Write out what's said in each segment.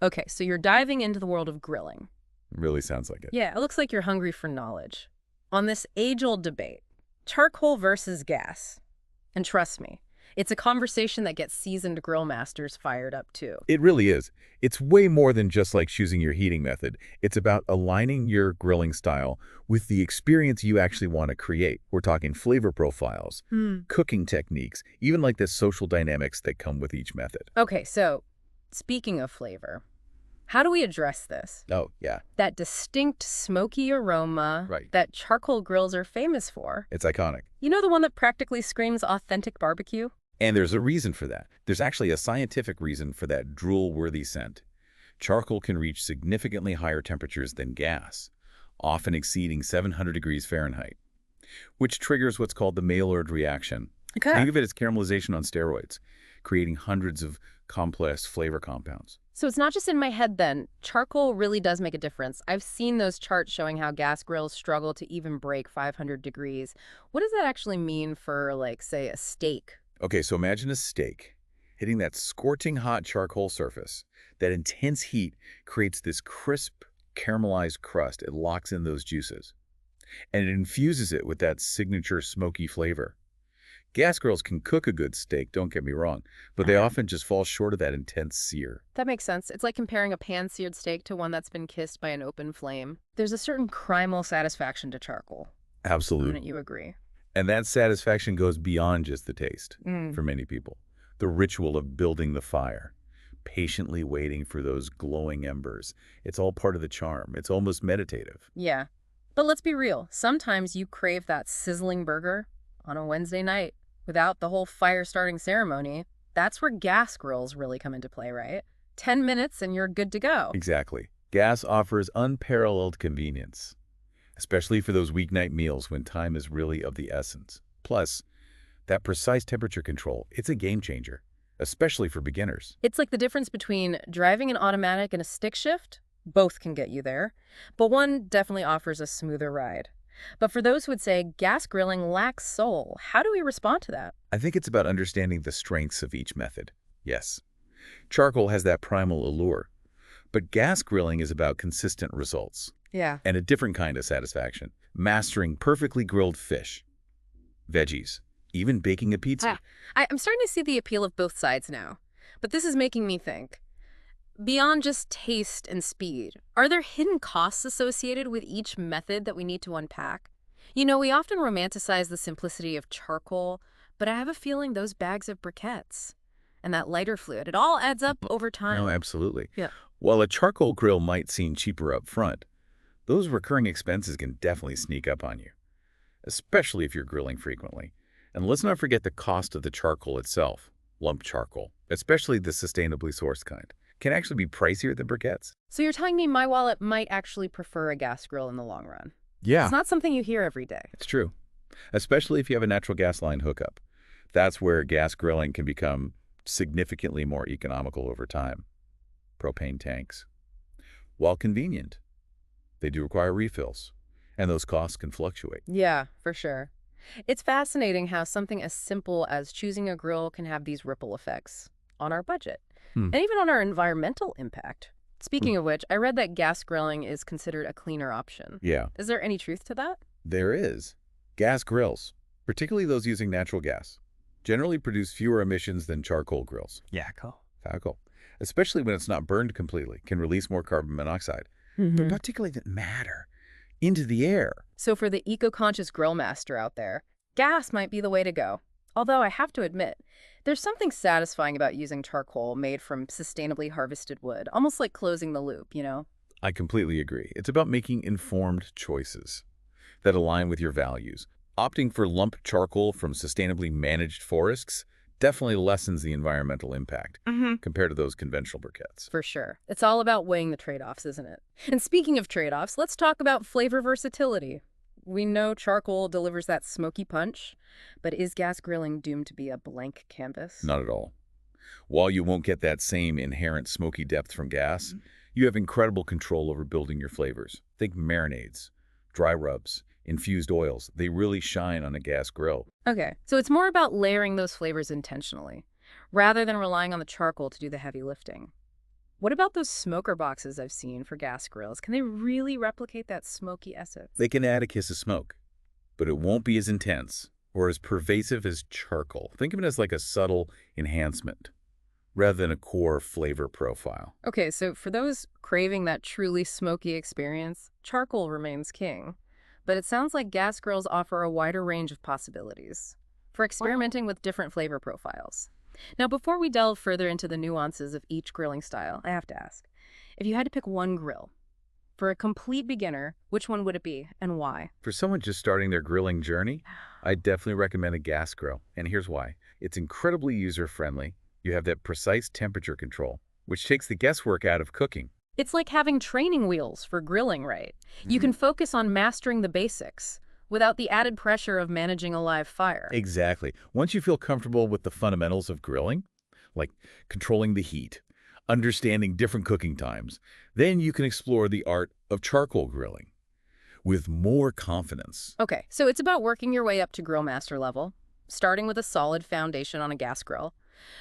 Okay, so you're diving into the world of grilling. Really sounds like it. Yeah, it looks like you're hungry for knowledge. On this age-old debate, charcoal versus gas. And trust me, it's a conversation that gets seasoned grill masters fired up too. It really is. It's way more than just like choosing your heating method. It's about aligning your grilling style with the experience you actually want to create. We're talking flavor profiles, cooking techniques, even like the social dynamics that come with each method. Okay, so speaking of flavor, how do we address this? Oh, yeah, That distinct smoky aroma right. that charcoal grills are famous for. It's iconic. You know, the one that practically screams authentic barbecue? And there's a reason for that. There's actually a scientific reason for that drool-worthy scent. Charcoal can reach significantly higher temperatures than gas, often exceeding 700 degrees Fahrenheit, which triggers what's called the Maillard reaction. Okay. Think of it as caramelization on steroids, creating hundreds of complex flavor compounds. So it's not just in my head then. Charcoal really does make a difference. I've seen those charts showing how gas grills struggle to even break 500 degrees. What does that actually mean for, like, say, a steak? Okay, so imagine a steak hitting that scorching hot charcoal surface. That intense heat creates this crisp, caramelized crust. It locks in those juices, and it infuses it with that signature smoky flavor. Gas grills can cook a good steak, don't get me wrong, but they often just fall short of that intense sear. That makes sense. It's like comparing a pan-seared steak to one that's been kissed by an open flame. There's a certain primal satisfaction to charcoal. Absolutely. Wouldn't you agree? And that satisfaction goes beyond just the taste Mm. for many people. The ritual of building the fire, patiently waiting for those glowing embers. It's all part of the charm. It's almost meditative. Yeah. But let's be real. Sometimes you crave that sizzling burger on a Wednesday night without the whole fire-starting ceremony. That's where gas grills really come into play, right? 10 minutes and you're good to go. Exactly. Gas offers unparalleled convenience, especially for those weeknight meals when time is really of the essence. Plus, that precise temperature control, it's a game changer, especially for beginners. It's like the difference between driving an automatic and a stick shift. Both can get you there, but one definitely offers a smoother ride. But for those who would say gas grilling lacks soul, how do we respond to that? I think it's about understanding the strengths of each method. Yes, charcoal has that primal allure, but gas grilling is about consistent results Yeah. and a different kind of satisfaction. Mastering perfectly grilled fish, veggies, even baking a pizza. I'm starting to see the appeal of both sides now, but this is making me think. Beyond just taste and speed, are there hidden costs associated with each method that we need to unpack? You know, we often romanticize the simplicity of charcoal, but I have a feeling those bags of briquettes and that lighter fluid, it all adds up over time. No, absolutely. Yeah. While a charcoal grill might seem cheaper up front, those recurring expenses can definitely sneak up on you, especially if you're grilling frequently. And let's not forget the cost of the charcoal itself. Lump charcoal, especially the sustainably sourced kind, can actually be pricier than briquettes. So you're telling me my wallet might actually prefer a gas grill in the long run? Yeah, It's not something you hear every day. it's true, especially if you have a natural gas line hookup. That's where gas grilling can become significantly more economical over time. Propane tanks, while convenient, they do require refills, and those costs can fluctuate. Yeah, for sure. It's fascinating how something as simple as choosing a grill can have these ripple effects on our budget Hmm. and even on our environmental impact. Speaking of which, I read that gas grilling is considered a cleaner option. Yeah, Is there any truth to that? there is. Gas grills, particularly those using natural gas, generally produce fewer emissions than charcoal grills. Yeah, cool. Facal. Especially when it's not burned completely, can release more carbon monoxide, particularly that matter, into the air. So for the eco-conscious grill master out there, gas might be the way to go. Although I have to admit, there's something satisfying about using charcoal made from sustainably harvested wood, almost like closing the loop, you know? I completely agree. It's about making informed choices that align with your values. Opting for lump charcoal from sustainably managed forests definitely lessens the environmental impact compared to those conventional briquettes. For sure. It's all about weighing the trade-offs, isn't it? And speaking of trade-offs, let's talk about flavor versatility. We know charcoal delivers that smoky punch, but is gas grilling doomed to be a blank canvas? Not at all. While you won't get that same inherent smoky depth from gas, you have incredible control over building your flavors. Think marinades, dry rubs, infused oils. They really shine on a gas grill. Okay, so it's more about layering those flavors intentionally, rather than relying on the charcoal to do the heavy lifting. What about those smoker boxes I've seen for gas grills? Can they really replicate that smoky essence? They can add a kiss of smoke, but it won't be as intense or as pervasive as charcoal. Think of it as like a subtle enhancement rather than a core flavor profile. Okay, so for those craving that truly smoky experience, charcoal remains king. But it sounds like gas grills offer a wider range of possibilities for experimenting with different flavor profiles. Now, before we delve further into the nuances of each grilling style, I have to ask, if you had to pick one grill for a complete beginner, which one would it be and why? For someone just starting their grilling journey, I definitely recommend a gas grill, and here's why. It's incredibly user-friendly. You have that precise temperature control, which takes the guesswork out of cooking. It's like having training wheels for grilling, right? You can focus on mastering the basics without the added pressure of managing a live fire. Exactly. Once you feel comfortable with the fundamentals of grilling, like controlling the heat, understanding different cooking times, then you can explore the art of charcoal grilling with more confidence. Okay, so it's about working your way up to grill master level, starting with a solid foundation on a gas grill.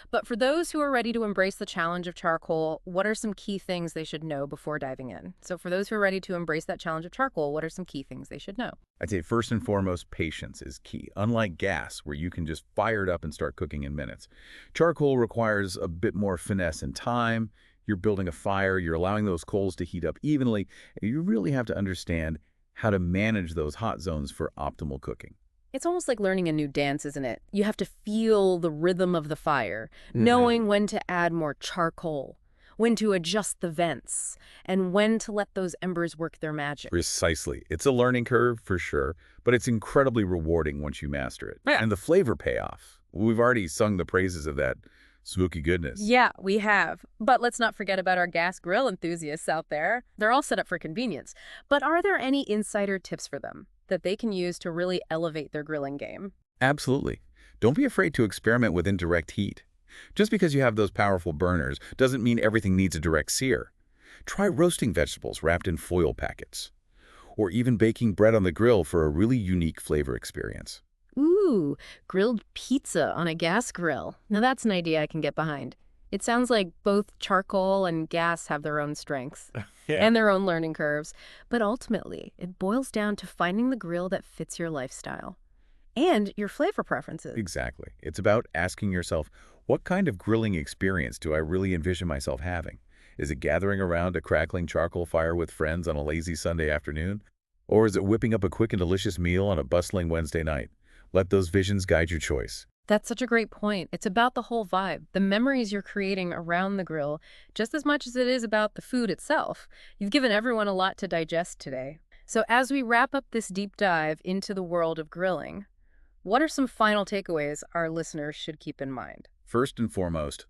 But for those who are ready to embrace the challenge of charcoal, what are some key things they should know before diving in? So for those who are ready to embrace that challenge of charcoal, what are some key things they should know? I'd say first and foremost, patience is key. Unlike gas, where you can just fire it up and start cooking in minutes, charcoal requires a bit more finesse and time. You're building a fire, you're allowing those coals to heat up evenly, and you really have to understand how to manage those hot zones for optimal cooking. It's almost like learning a new dance, isn't it? You have to feel the rhythm of the fire, knowing when to add more charcoal, when to adjust the vents, and when to let those embers work their magic. Precisely. It's a learning curve for sure, but it's incredibly rewarding once you master it. Yeah. And the flavor payoff. We've already sung the praises of that smoky goodness. Yeah, we have. But let's not forget about our gas grill enthusiasts out there. They're all set up for convenience. But are there any insider tips for them that they can use to really elevate their grilling game? Absolutely. Don't be afraid to experiment with indirect heat. Just because you have those powerful burners doesn't mean everything needs a direct sear. Try roasting vegetables wrapped in foil packets, or even baking bread on the grill for a really unique flavor experience. Ooh, grilled pizza on a gas grill. Now that's an idea I can get behind. It sounds like both charcoal and gas have their own strengths and their own learning curves. But ultimately, it boils down to finding the grill that fits your lifestyle and your flavor preferences. Exactly. It's about asking yourself, what kind of grilling experience do I really envision myself having? Is it gathering around a crackling charcoal fire with friends on a lazy Sunday afternoon? Or is it whipping up a quick and delicious meal on a bustling Wednesday night? Let those visions guide your choice. That's such a great point. It's about the whole vibe, the memories you're creating around the grill, just as much as it is about the food itself. You've given everyone a lot to digest today. So as we wrap up this deep dive into the world of grilling, what are some final takeaways our listeners should keep in mind? First and foremost,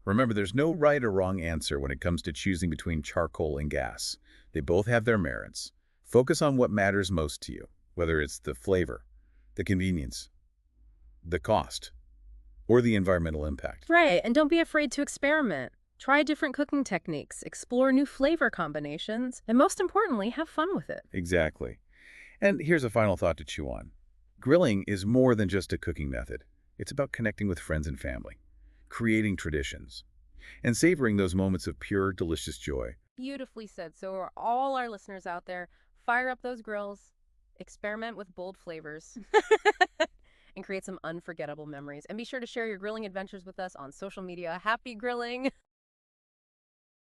remember there's no right or wrong answer when it comes to choosing between charcoal and gas. They both have their merits. Focus on what matters most to you, whether it's the flavor, the convenience, the cost, or the environmental impact. Right, and don't be afraid to experiment. Try different cooking techniques, explore new flavor combinations, and most importantly, have fun with it. Exactly. And here's a final thought to chew on. Grilling is more than just a cooking method. It's about connecting with friends and family, creating traditions, and savoring those moments of pure, delicious joy. Beautifully said. So are all our listeners out there, fire up those grills, experiment with bold flavors, and create some unforgettable memories. And be sure to share your grilling adventures with us on social media. Happy grilling!